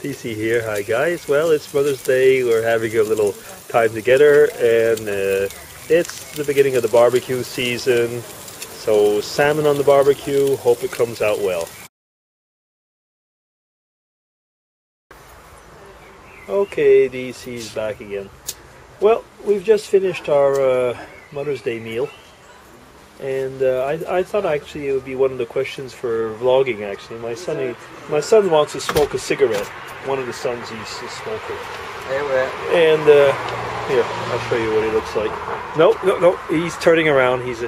DC here. Hi guys. Well, it's Mother's Day. We're having a little time together, and it's the beginning of the barbecue season. So salmon on the barbecue. Hope it comes out well. Okay, DC's back again. Well, we've just finished our Mother's Day meal, and I thought actually it would be one of the questions for vlogging. Actually, my son wants to smoke a cigarette. One of the sons, he's a smoker. And here, I'll show you what he looks like. No, he's turning around. He's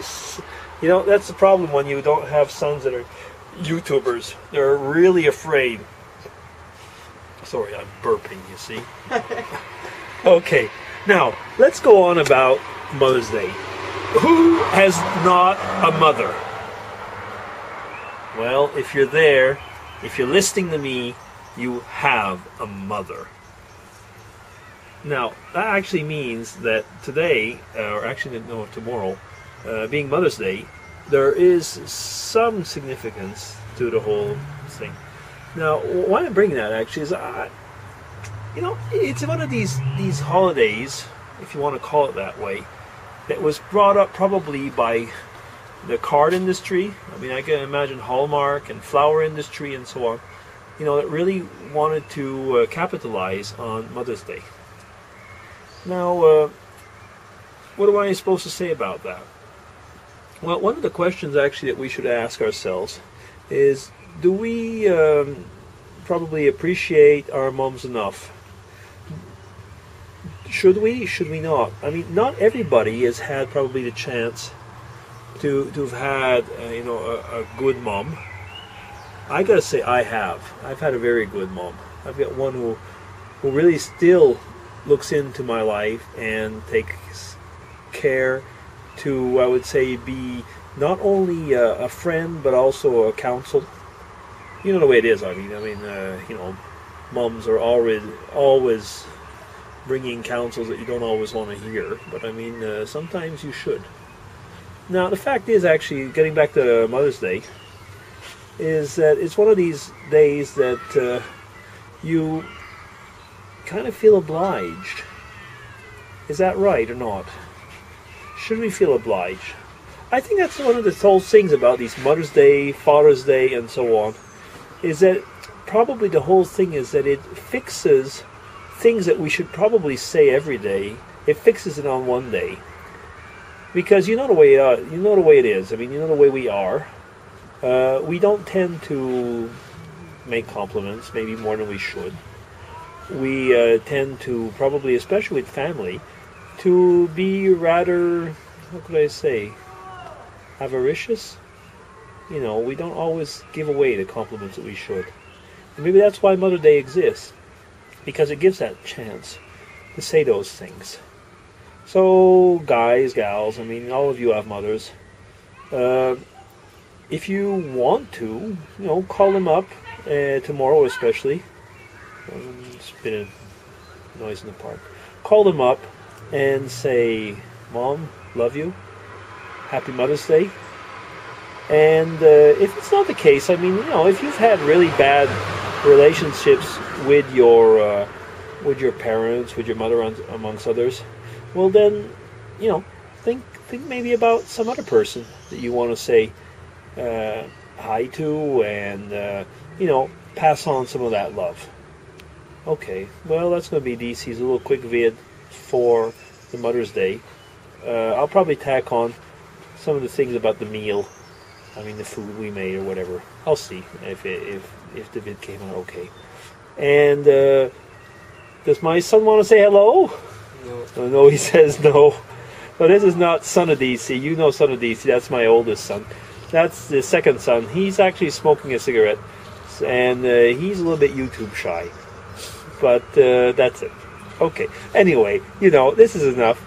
that's the problem when you don't have sons that are YouTubers. They're really afraid. Sorry, I'm burping, you see. Okay, now let's go on about Mother's Day. Who has not a mother? Well, if you're there, if you're listening to me, you have a mother. Now, that actually means that today, or actually no, tomorrow, being Mother's Day, there is some significance to the whole thing. Now, why I'm bringing that actually is, it's one of these holidays, if you want to call it that way, that was brought up probably by the card industry. I mean, I can imagine Hallmark and flower industry and so on. That really wanted to capitalize on Mother's Day. Now, what am I supposed to say about that? Well, one of the questions actually that we should ask ourselves is, do we probably appreciate our moms enough? Should we? Should we not? I mean, not everybody has had probably the chance to have had a good mom. I gotta say, I've had a very good mom. I've got one who really still looks into my life and takes care to, I would say, be not only a friend but also a counsel. You know the way it is. I mean, moms are always bringing counsels that you don't always want to hear. But I mean, sometimes you should. Now, the fact is, actually, getting back to Mother's Day, is that it's one of these days that you kind of feel obliged. Is that right or not? Should we feel obliged? I think that's one of the whole things about these Mother's Day, Father's Day, and so on, is that probably the whole thing is that it fixes things that we should probably say every day. It fixes it on one day, because you know the way it is. I mean, you know the way we are. We don't tend to make compliments, maybe more than we should. We tend to, probably, especially with family, to be rather, what could I say, avaricious. We don't always give away the compliments that we should. And maybe that's why Mother's Day exists, because it gives that chance to say those things. So, guys, gals, I mean, all of you have mothers. If you want to, call them up tomorrow, especially. It's been a noise in the park. Call them up and say, "Mom, love you. Happy Mother's Day." And if it's not the case, I mean, if you've had really bad relationships with your parents, with your mother, amongst others, well then, think maybe about some other person that you want to say hi to, and pass on some of that love. Okay, well, that's going to be DC's little quick vid for the Mother's Day. I'll probably tack on some of the things about the meal. I mean, the food we made or whatever. I'll see if the vid came out okay. And does my son want to say hello? No. Oh, no, he says no. But this is not son of DC. You know son of DC. That's my oldest son. That's the second son. He's actually smoking a cigarette, and he's a little bit YouTube shy. But that's it. Okay. Anyway, this is enough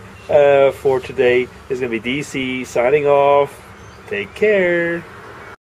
for today. This is going to be DC signing off. Take care.